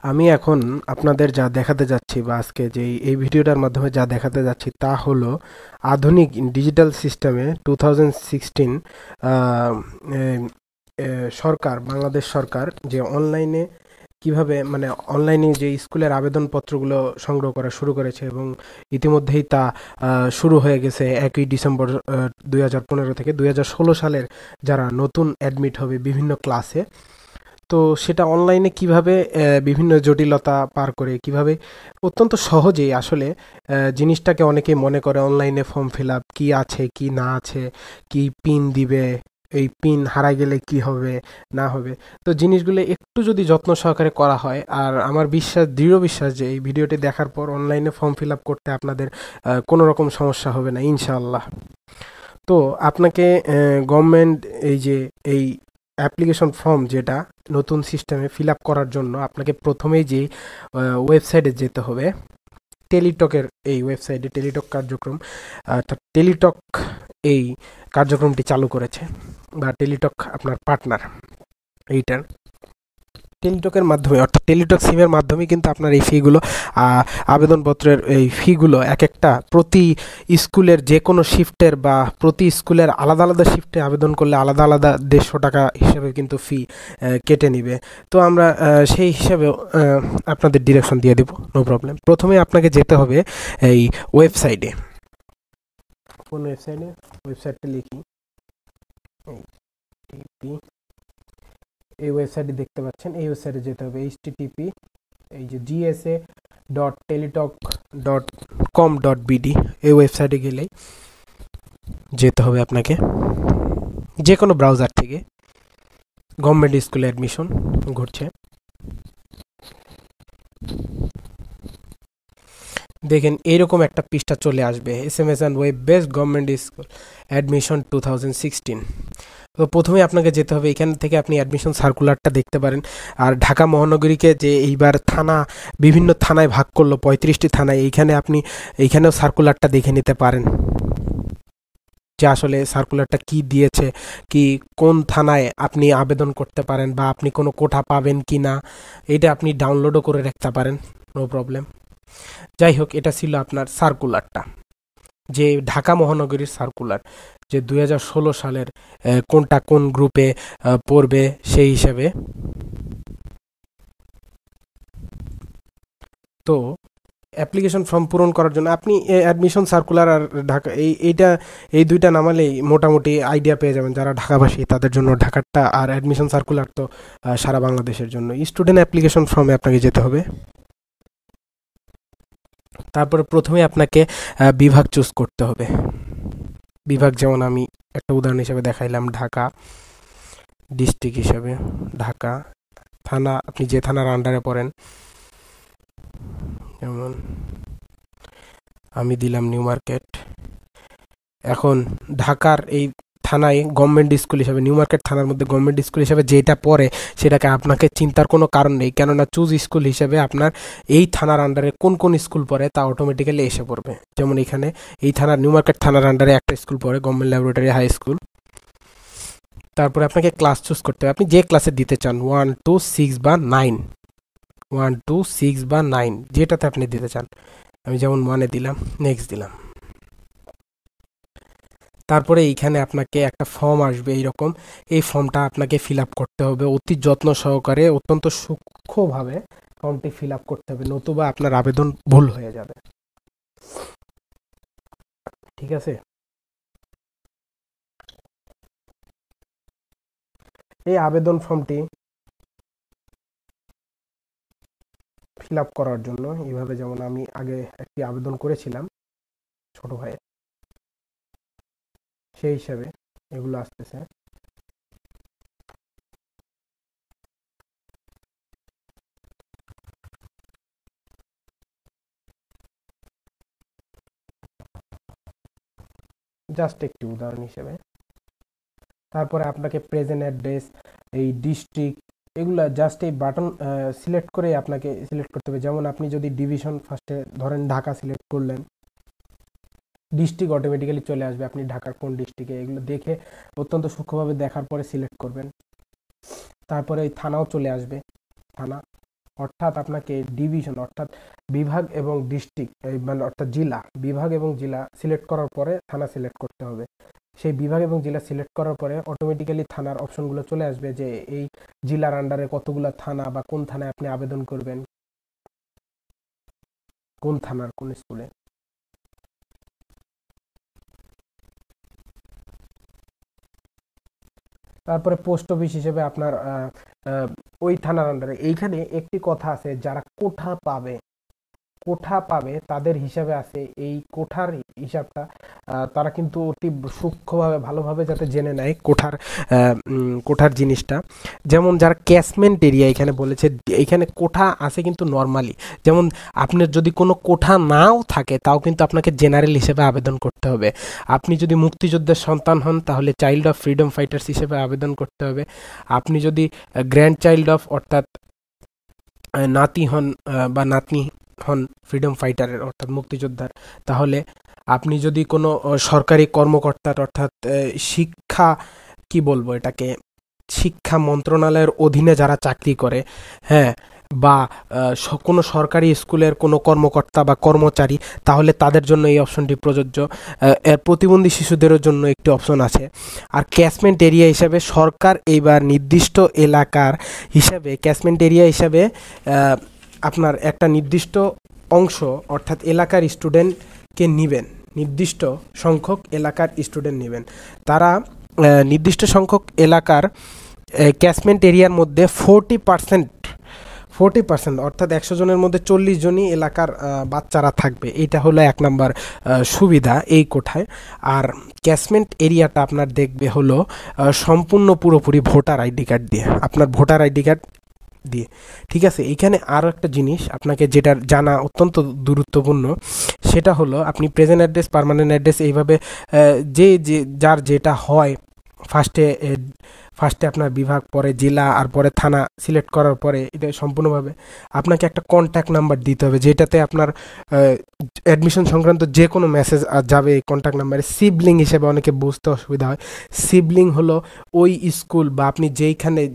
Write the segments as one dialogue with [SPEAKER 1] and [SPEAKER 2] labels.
[SPEAKER 1] আমি এখন আপনাদের যা দেখাতে যাচ্ছি বা আজকে যে এই ভিডিওটার মাধ্যমে যা দেখাতে যাচ্ছি তা হলো আধুনিক ডিজিটাল সিস্টেমে 2016 সরকার বাংলাদেশ সরকার যে অনলাইনে কিভাবে মানে অনলাইনে যে স্কুলের আবেদনপত্রগুলো সংগ্রহ করা শুরু করেছে এবং ইতিমধ্যেই তা শুরু হয়ে গেছে 1 ডিসেম্বর 2015 থেকে 2016 সালের যারা নতুন অ্যাডমিট হবে বিভিন্ন ক্লাসে। তো সেটা অনলাইনে কিভাবে বিভিন্ন জটিলতা পার করে কিভাবে অত্যন্ত সহজেই আসলে জিনিসটাকে অনেকেই মনে করে অনলাইনে ফর্ম ফিল আপ কী আছে কি না আছে, কি পিন দিবে, এই পিন হারাই গেলে কি হবে না হবে। তো জিনিসগুলো একটু যদি যত্ন সহকারে করা হয়, আর আমার বিশ্বাস, দৃঢ় বিশ্বাস যে এই ভিডিওটি দেখার পর অনলাইনে ফর্ম ফিল আপ করতে আপনাদের কোনো রকম সমস্যা হবে না ইনশাআল্লাহ। তো আপনাকে গভর্নমেন্ট এই যে এই অ্যাপ্লিকেশন ফর্ম যেটা নতুন সিস্টেমে ফিল আপ করার জন্য আপনাকে প্রথমেই যে ওয়েবসাইটে যেতে হবে, টেলিটকের এই ওয়েবসাইটে টেলিটক কার্যক্রম, অর্থাৎ টেলিটক এই কার্যক্রমটি চালু করেছে বা টেলিটক আপনার পার্টনার এইটার। টেলিটকের মাধ্যমে অর্থাৎ টেলিটক সিমের মাধ্যমে কিন্তু আপনার এই ফিগুলো আবেদনপত্রের এই ফিগুলো এক একটা প্রতি স্কুলের যে কোনো শিফটের বা প্রতি স্কুলের আলাদা আলাদা শিফটে আবেদন করলে আলাদা আলাদা 150 টাকা হিসেবে কিন্তু ফি কেটে নিবে। তো আমরা সেই হিসাবেও আপনাদের ডিরেকশন দিয়ে দেবো, নো প্রবলেম। প্রথমে আপনাকে যেতে হবে এই ওয়েবসাইটে। কোন ওয়েবসাইটে? ওয়েবসাইটটা লিখি, এই ওয়েবসাইটে দেখতে পাচ্ছেন, এই ওয়েবসাইটে যেতে হবে http এই যে gsa.teletalk.com.bd এই ওয়েবসাইটে গেলেই যেতে হবে আপনাকে যে কোনো ব্রাউজার থেকে। গভর্নমেন্ট স্কুলে অ্যাডমিশন ঘুরছে, দেখেন এইরকম একটা পৃষ্ঠা চলে আসবে, SMS and web based government school admission 2016। তো প্রথমে আপনাকে যেতে হবে, এখান থেকে আপনি অ্যাডমিশন সার্কুলারটা দেখতে পারেন। আর ঢাকা মহানগরীকে যে এইবার থানা বিভিন্ন থানায় ভাগ করলো, 35টি থানায়, এইখানেও সার্কুলারটা দেখে নিতে পারেন যে আসলে সার্কুলারটা কি দিয়েছে, কি কোন থানায় আপনি আবেদন করতে পারেন বা আপনি কোনো কোঠা পাবেন কি না, এটা আপনি ডাউনলোডও করে রাখতে পারেন, নো প্রবলেম। যাই হোক, এটা ছিল আপনার সার্কুলারটা, যে ঢাকা মহানগরীর সার্কুলার, যে 2016 সালের কোনটা কোন গ্রুপে পড়বে সেই হিসাবে। তো অ্যাপ্লিকেশন ফর্ম পূরণ করার জন্য আপনি অ্যাডমিশন সার্কুলার আর ঢাকা এই দুইটা নামালেই মোটামুটি আইডিয়া পেয়ে যাবেন। যারা ঢাকাবাসী তাদের জন্য ঢাকারটা, আর অ্যাডমিশন সার্কুলার তো সারা বাংলাদেশের জন্য। স্টুডেন্ট অ্যাপ্লিকেশন ফর্মে আপনাকে যেতে হবে। তারপরে প্রথমে আপনাকে বিভাগ চুজ করতে হবে। বিভাগ যেমন আমি একটা উদাহরণ হিসেবে দেখাইলাম ঢাকা, ডিস্ট্রিক্ট হিসেবে ঢাকা, থানা আপনি যে থানার আন্ডারে পড়েন, যেমন আমি দিলাম নিউ মার্কেট। এখন ঢাকার এই থানায় গভর্নমেন্ট স্কুল হিসাবে, নিউ মার্কেট থানার মধ্যে গভর্নমেন্ট স্কুল হিসাবে যেটা পড়ে সেটাকে আপনাকে চিন্তার কোনো কারণ নেই, কেননা চুজ স্কুল হিসেবে আপনার এই থানার আন্ডারে কোন কোন স্কুল পড়ে তা অটোমেটিক্যালি এসে পড়বে। যেমন এখানে এই থানার নিউ মার্কেট থানার আন্ডারে একটা স্কুল পড়ে, গভর্নমেন্ট ল্যাবরেটরি হাই স্কুল। তারপরে আপনাকে ক্লাস চুজ করতে হবে, আপনি যে ক্লাসে দিতে চান, 1, 2, 6 বা 9, 1, 2, 6 বা 9 যেটাতে আপনি দিতে চান। আমি যেমন 1-এ দিলাম, নেক্সট দিলাম। তারপরে এইখানে আপনাকে একটা ফর্ম আসবে এইরকম, এই ফর্মটা আপনাকে ফিল আপ করতে হবে অতি যত্ন সহকারে, অত্যন্ত সূক্ষ্মভাবে ফর্মটি ফিল আপ করতে হবে, নতুবা আপনার আবেদন ভুল হয়ে যাবে। ঠিক আছে? এই আবেদন ফর্মটি ফিল আপ করার জন্য এইভাবে, যেমন আমি আগে একটি আবেদন করেছিলাম ছোট ভাইয়ের, সেই হিসাবে এগুলো আসতেছে। জাস্ট একটি উদাহরণ হিসেবে। তারপরে আপনাকে প্রেজেন্ট অ্যাড্রেস, এই ডিস্ট্রিক্ট, এগুলা জাস্ট এই বাটন সিলেক্ট করে আপনাকে সিলেক্ট করতে হবে। যেমন আপনি যদি ডিভিশন ফার্স্টে ধরেন ঢাকা সিলেক্ট করলেন, ডিস্ট্রিক্ট অটোমেটিক্যালি চলে আসবে, আপনি ঢাকার কোন ডিস্ট্রিক্টে, এগুলো দেখে অত্যন্ত সূক্ষ্মভাবে দেখার পরে সিলেক্ট করবেন। তারপরে এই থানাও চলে আসবে, থানা অর্থাৎ আপনাকে ডিভিশন অর্থাৎ বিভাগ এবং ডিস্ট্রিক্ট মানে অর্থাৎ জেলা, বিভাগ এবং জেলা সিলেক্ট করার পরে থানা সিলেক্ট করতে হবে। সেই বিভাগ এবং জেলা সিলেক্ট করার পরে অটোমেটিক্যালি থানার অপশনগুলো চলে আসবে যে এই জেলার আন্ডারে কতগুলো থানা বা কোন থানায় আপনি আবেদন করবেন, কোন থানার কোন স্কুলে। তারপরে পোস্ট অফিস হিসেবে আপনার ওই থানার আন্ডারে। এইখানে একটি কথা আছে, যারা কোঠা পাবে তাদের হিসাবে আছে এই কোঠার হিসাবটা তারা কিন্তু অতি সূক্ষ্মভাবে ভালোভাবে যাতে জেনে নেয় কোঠার জিনিসটা। যেমন যারা ক্যাশমেন্ট এরিয়া এখানে বলেছে, এখানে কোঠা আছে কিন্তু নর্মালি, যেমন আপনার যদি কোনো কোঠা নাও থাকে তাও কিন্তু আপনাকে জেনারেল হিসেবে আবেদন করতে হবে। আপনি যদি মুক্তিযোদ্ধার সন্তান হন তাহলে চাইল্ড অফ ফ্রিডম ফাইটার্স হিসেবে আবেদন করতে হবে। আপনি যদি গ্র্যান্ড চাইল্ড অফ অর্থাৎ নাতি হন বা নাতনি হন ফ্রিডম ফাইটারের অর্থাৎ মুক্তিযোদ্ধার, তাহলে আপনি যদি কোনো সরকারি কর্মকর্তার অর্থাৎ শিক্ষা কি বলবো এটাকে, শিক্ষা মন্ত্রণালয়ের অধীনে যারা চাকরি করে, হ্যাঁ, বা কোনো সরকারি স্কুলের কোনো কর্মকর্তা বা কর্মচারী, তাহলে তাদের জন্য এই অপশনটি প্রযোজ্য। এর প্রতিবন্ধী শিশুদের জন্য একটি অপশন আছে। আর ক্যাশমেন্ট এরিয়া হিসাবে সরকার এইবার নির্দিষ্ট এলাকার হিসাবে ক্যাশমেন্ট এরিয়া হিসাবে আপনার একটা নির্দিষ্ট অংশ অর্থাৎ এলাকার স্টুডেন্টকে নেবেন, নির্দিষ্ট সংখ্যক এলাকার স্টুডেন্ট নেবেন। তারা নির্দিষ্ট সংখ্যক এলাকার ক্যাশমেন্ট এরিয়ার মধ্যে 40% অর্থাৎ 100 জনের মধ্যে 40 জনই এলাকার বাচ্চারা থাকবে। এটা হলো 1 নম্বর সুবিধা এই কোঠায়। আর ক্যাশমেন্ট এরিয়াটা আপনার দেখবে হলো সম্পূর্ণ পুরোপুরি ভোটার আইডি কার্ড দিয়ে, আপনার ভোটার আইডি কার্ড দিয়ে। ঠিক আছে, এইখানে আরও একটা জিনিস আপনাকে যেটা জানা অত্যন্ত গুরুত্বপূর্ণ, সেটা হলো আপনি প্রেজেন্ট অ্যাড্রেস, পার্মানেন্ট অ্যাড্রেস এইভাবে যার যেটা হয়, ফার্স্টে আপনার বিভাগ, পরে জেলা, আর পরে থানা সিলেক্ট করার পরে এটা সম্পূর্ণভাবে আপনাকে একটা কন্ট্যাক্ট নাম্বার দিতে হবে, যেটাতে আপনার অ্যাডমিশন সংক্রান্ত যে কোনো মেসেজ যাবে এই কন্ট্যাক্ট নাম্বারে। সিবলিং হিসেবে অনেকে বুঝতে অসুবিধা হয়, সিবলিং হলো ওই স্কুল বা আপনি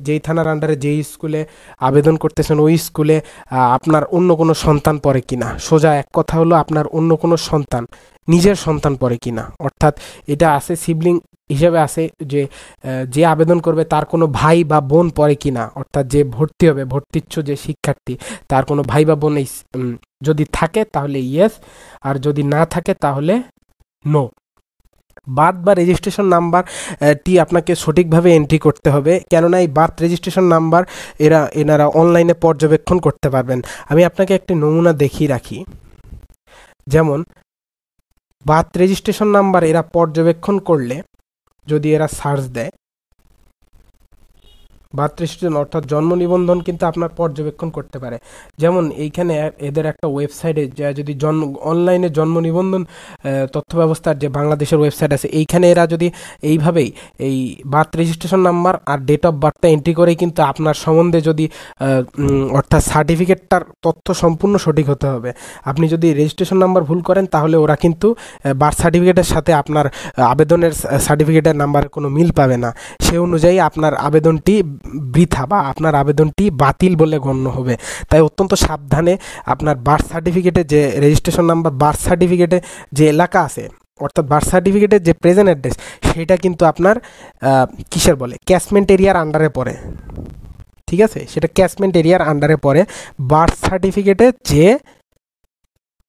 [SPEAKER 1] যেই থানার আন্ডারে যেই স্কুলে আবেদন করতেছেন ওই স্কুলে আপনার অন্য কোনো সন্তান পড়ে কিনা। সোজা এক কথা হলো আপনার অন্য কোনো সন্তান, নিজের সন্তান পড়ে কিনা। অর্থাৎ এটা আছে সিবলিং হিসেবে আছে যে আবেদন করবে তার কোনো ভাই বা বোন পড়ে কিনা, অর্থাৎ যে ভর্তি হবে, ভর্তিচ্ছু যে শিক্ষার্থী, তার কোনো ভাই বা বোন যদি থাকে তাহলে ইয়েস, আর যদি না থাকে তাহলে নো। বার্থ বা রেজিস্ট্রেশন নাম্বারটি আপনাকে সঠিকভাবে এন্ট্রি করতে হবে, কেননা এই বার্থ রেজিস্ট্রেশন নাম্বার এনারা অনলাইনে পর্যবেক্ষণ করতে পারবেন। আমি আপনাকে একটি নমুনা দেখিয়ে রাখি। যেমন বার্থ রেজিস্ট্রেশন নাম্বার এরা পর্যবেক্ষণ করলে, যদি এরা সার্চ দেয় বার্থ রেজিস্ট্রেশন অর্থাৎ জন্ম নিবন্ধন, কিন্তু আপনার পর্যবেক্ষণ করতে পারে। যেমন এইখানে এদের একটা ওয়েবসাইটে যদি অনলাইনে জন্ম নিবন্ধন তথ্য ব্যবস্থার যে বাংলাদেশের ওয়েবসাইট আছে, এইখানে এরা যদি এইভাবেই এই বার্থ রেজিস্ট্রেশন নাম্বার আর ডেট অফ বার্থটা এন্ট্রি করেই কিন্তু আপনার সম্বন্ধে যদি অর্থাৎ সার্টিফিকেটটার তথ্য সম্পূর্ণ সঠিক হতে হবে। আপনি যদি রেজিস্ট্রেশন নাম্বার ভুল করেন তাহলে ওরা কিন্তু বার্থ সার্টিফিকেটের সাথে আপনার আবেদনের সার্টিফিকেটের নাম্বারের কোনো মিল পাবে না। সে অনুযায়ী আপনার আবেদনটি বৃথা বা আপনার আবেদনটি বাতিল বলে গণ্য হবে। তাই অত্যন্ত সাবধানে আপনার বার্থ সার্টিফিকেটে যে রেজিস্ট্রেশন নাম্বার, বার্থ সার্টিফিকেটে যে এলাকা আছে অর্থাৎ বার্থ সার্টিফিকেটের যে প্রেজেন্ট অ্যাড্রেস, সেটা কিন্তু আপনার কিসের বলে ক্যাশমেন্ট এরিয়ার আন্ডারে পড়ে। ঠিক আছে, সেটা ক্যাশমেন্ট এরিয়ার আন্ডারে পড়ে। বার্থ সার্টিফিকেটে যে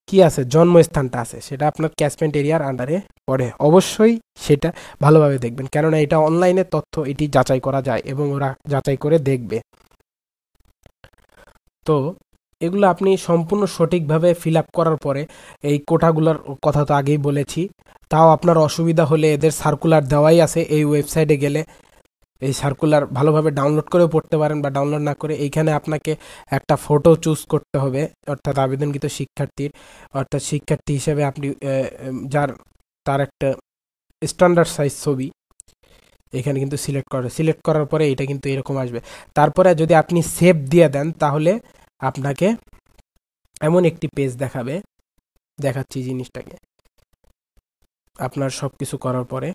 [SPEAKER 1] কি আছে জন্মস্থানটা আছে সেটা আপনার ক্যাশমেন্ট এরিয়ার আন্ডারে পড়ে। অবশ্যই সেটা ভালোভাবে দেখবেন, কেননা এটা অনলাইনে তথ্য, এটি যাচাই করা যায় এবং ওরা যাচাই করে দেখবে। তো এগুলো আপনি সম্পূর্ণ সঠিকভাবে ফিল আপ করার পরে, এই কোটাগুলোর কথা তো আগেই বলেছি, তাও আপনার অসুবিধা হলে এদের সার্কুলার দেওয়াই আছে, এই ওয়েবসাইটে গেলে এই সার্কুলার ভালোভাবে ডাউনলোড করেও পড়তে পারেন বা ডাউনলোড না করে। এইখানে আপনাকে একটা ফটো চুজ করতে হবে, অর্থাৎ আবেদনকৃত শিক্ষার্থীর, অর্থাৎ শিক্ষার্থী হিসেবে আপনি তার একটা স্ট্যান্ডার্ড সাইজ ছবি এখানে কিন্তু সিলেক্ট করার পরে এটা কিন্তু এরকম আসবে। তারপরে যদি আপনি সেভ দিয়ে দেন তাহলে আপনাকে এমন একটি পেজ দেখাবে, দেখাচ্ছি জিনিসটাকে। আপনার সব কিছু করার পরে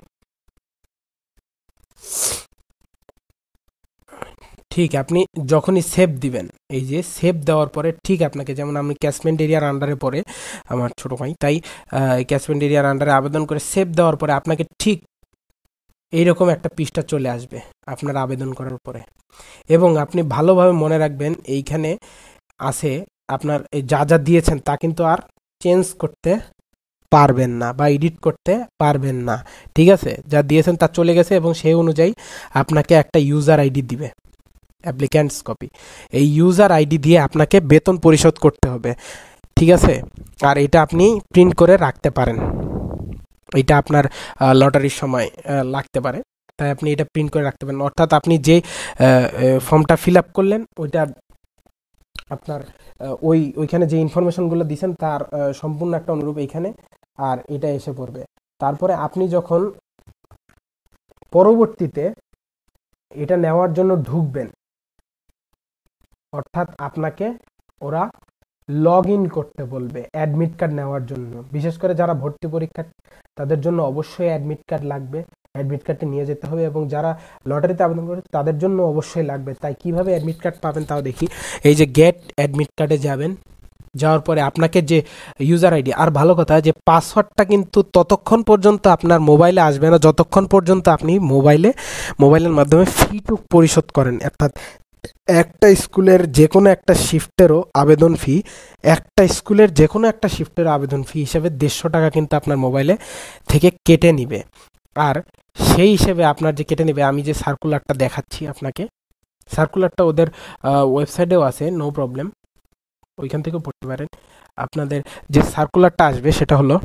[SPEAKER 1] ঠিক আপনি যখনই সেভ দিবেন, এই যে সেভ দেওয়ার পরে ঠিক আপনাকে, যেমন আমি ক্যাচমেন্ট এরিয়ার আন্ডারে পড়ে আমার ছোট ভাই, তাই ক্যাচমেন্ট এরিয়ার আন্ডারে আবেদন করে সেভ দেওয়ার পরে আপনাকে ঠিক এইরকম একটা পৃষ্ঠা চলে আসবে আপনার আবেদন করার পরে। এবং আপনি ভালোভাবে মনে রাখবেন এইখানে আছে আপনার যা যা দিয়েছেন তা কিন্তু আর চেঞ্জ করতে পারবেন না বা এডিট করতে পারবেন না, ঠিক আছে? যা দিয়েছেন তা চলে গেছে এবং সেই অনুযায়ী আপনাকে একটা ইউজার আইডি দিবে, অ্যাপ্লিক্যান্টস কপি। এই ইউজার আইডি দিয়ে আপনাকে বেতন পরিশোধ করতে হবে, ঠিক আছে? আর এটা আপনি প্রিন্ট করে রাখতে পারেন, এটা আপনার লটারির সময় লাগতে পারে, তাই আপনি এটা প্রিন্ট করে রাখতে পারেন। অর্থাৎ আপনি যে ফর্মটা ফিল আপ করলেন ওইটা আপনার ওইখানে যে ইনফরমেশনগুলো দিয়েছেন তার সম্পূর্ণ একটা অনুরূপ এইখানে, আর এটা এসে পড়বে। তারপরে আপনি যখন পরবর্তীতে এটা নেওয়ার জন্য ঢুকবেন, অর্থাৎ আপনাকে ওরা লগ ইন করতে বলবে অ্যাডমিট কার্ড নেওয়ার জন্য। বিশেষ করে যারা ভর্তি পরীক্ষা তাদের জন্য অবশ্যই অ্যাডমিট কার্ড লাগবে, অ্যাডমিট কার্ডটি নিয়ে যেতে হবে। এবং যারা লটারিতে আবেদন করে তাদের জন্য অবশ্যই লাগবে। তাই কিভাবে অ্যাডমিট কার্ড পাবেন তাও দেখি। এই যে গেট অ্যাডমিট কার্ডে যাবেন, যাওয়ার পরে আপনাকে যে ইউজার আইডি, আর ভালো কথা যে পাসওয়ার্ডটা কিন্তু ততক্ষণ পর্যন্ত আপনার মোবাইলে আসবে না যতক্ষণ পর্যন্ত আপনি মোবাইলের মাধ্যমে ফিটুক পরিশোধ করেন। অর্থাৎ একটা স্কুলের যে কোনো একটা শিফটেরও আবেদন ফি, হিসেবে 150 টাকা কিন্তু আপনার মোবাইলে থেকে কেটে নিবে। আর সেই হিসেবে আপনার যে কেটে নেবে, আমি যে সার্কুলারটা দেখাচ্ছি আপনাকে, সার্কুলারটা ওদের ওয়েবসাইটেও আছে, নো প্রবলেম, ওইখান থেকেও পড়তে পারেন। আপনাদের যে সার্কুলারটা আসবে সেটা হলো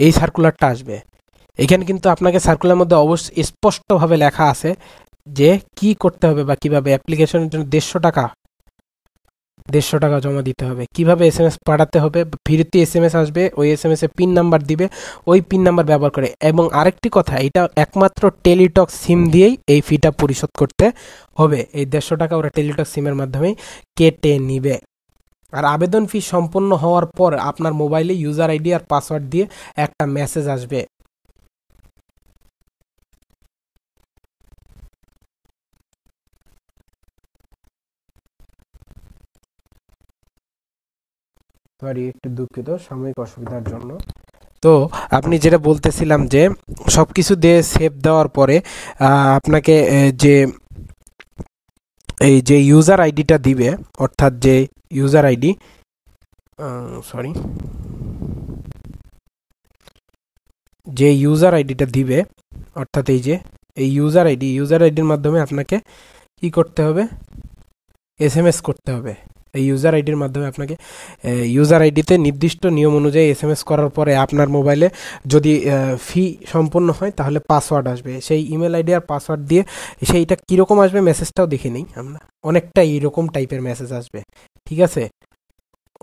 [SPEAKER 1] এই সার্কুলারটা আসবে। এখানে কিন্তু আপনাকে সার্কুলার মধ্যে অবশ্যই স্পষ্টভাবে লেখা আছে যে কি করতে হবে বা কিভাবে অ্যাপ্লিকেশনের জন্য 150 টাকা জমা দিতে হবে, কিভাবে SMS পাঠাতে হবে, ফ্রিতে SMS আসবে, ওই SMS এ পিন নাম্বার দিবে, ওই পিন নাম্বার ব্যবহার করে। এবং আরেকটি কথা, এটা একমাত্র টেলিটক সিম দিয়েই এই ফিটা পরিশোধ করতে হবে। এই 150 টাকা ওরা টেলিটক সিমের মাধ্যমেই কেটে নিবে। আর আবেদন ফি সম্পন্ন হওয়ার পর আপনার মোবাইলে ইউজার আইডি আর পাসওয়ার্ড দিয়ে একটা মেসেজ আসবে। সরি, একটু দুঃখিত সাময়িক অসুবিধার জন্য। তো আপনি যেটা বলতেছিলাম যে সব কিছু দিয়ে সেভ দেওয়ার পরে আপনাকে যে ইউজার আইডিটা দিবে, অর্থাৎ যে ইউজার আইডি যে ইউজার আইডিটা দিবে, অর্থাৎ এই ইউজার আইডির মাধ্যমে আপনাকে কি করতে হবে, SMS করতে হবে। এই ইউজার আইডির মাধ্যমে আপনাকে ইউজার আইডিতে নির্দিষ্ট নিয়ম অনুযায়ী SMS করার পরে আপনার মোবাইলে যদি ফি সম্পূর্ণ হয় তাহলে পাসওয়ার্ড আসবে। সেই ইমেল আইডি আর পাসওয়ার্ড দিয়ে সেইটা কীরকম আসবে মেসেজটাও দেখে নিই আমরা। অনেকটা এইরকম টাইপের মেসেজ আসবে, ঠিক আছে?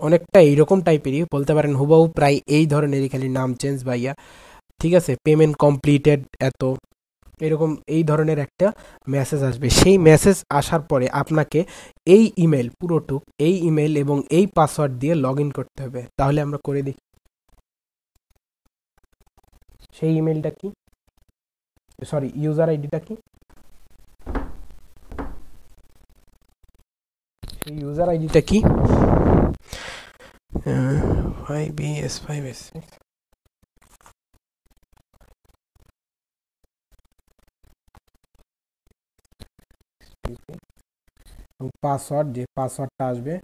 [SPEAKER 1] অনেকটা এইরকম টাইপেরই বলতে পারেন, হুবহু প্রায় এই ধরনেরই, খালি নাম চেঞ্জ ভাইয়া, ঠিক আছে? পেমেন্ট কমপ্লিটেড এত, এরকম এই ধরনের একটা মেসেজ আসবে। সেই মেসেজ আসার পরে আপনাকে এই ইমেল এবং এই পাসওয়ার্ড দিয়ে লগ ইন করতে হবে। তাহলে আমরা করে দেখি সেই ইমেলটা কি, সরি ইউজার আইডিটা কি, সেই ইউজার আইডিটা কি 5BS5S6 পাসওয়ার্ড, যে পাসওয়ার্ডটা আসবে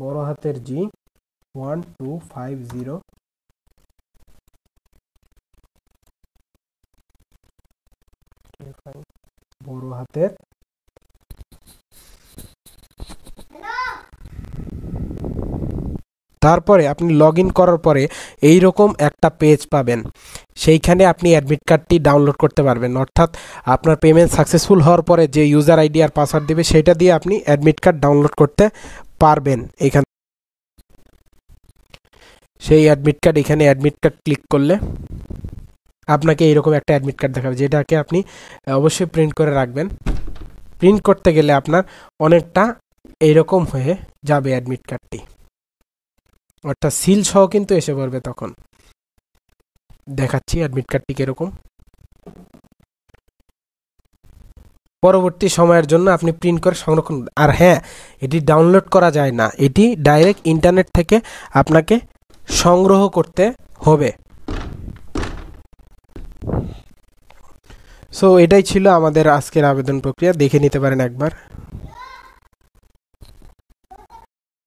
[SPEAKER 1] বড় হাতের G 1250 বড় হাতের, তারপরে আপনি লগ ইন করার পরে এই রকম একটা পেজ পাবেন। সেইখানে আপনি অ্যাডমিট কার্ডটি ডাউনলোড করতে পারবেন। অর্থাৎ আপনার পেমেন্ট সাকসেসফুল হওয়ার পরে যে ইউজার আইডি আর পাসওয়ার্ড দেবে সেটা দিয়ে আপনি অ্যাডমিট কার্ড ডাউনলোড করতে পারবেন। এখানে সেই অ্যাডমিট কার্ড, এখানে অ্যাডমিট কার্ড ক্লিক করলে আপনাকে এইরকম একটা অ্যাডমিট কার্ড দেখাবে, যেটাকে আপনি অবশ্যই প্রিন্ট করে রাখবেন। প্রিন্ট করতে গেলে আপনার অনেকটা এইরকম হয়ে যাবে অ্যাডমিট কার্ডটি। অর্থাৎ সিল সহ কিন্তু এসে পড়বে তখন। দেখাচ্ছি অ্যাডমিট কার্ডটি কিরকম। পরবর্তী সময়ের জন্য আপনি প্রিন্ট করে সংরক্ষণ, আর হ্যাঁ এটি ডাউনলোড করা যায় না, এটি ডাইরেক্ট ইন্টারনেট থেকে আপনাকে সংগ্রহ করতে হবে। সো এটাই ছিল আমাদের আজকের আবেদন প্রক্রিয়া, দেখে নিতে পারেন একবার।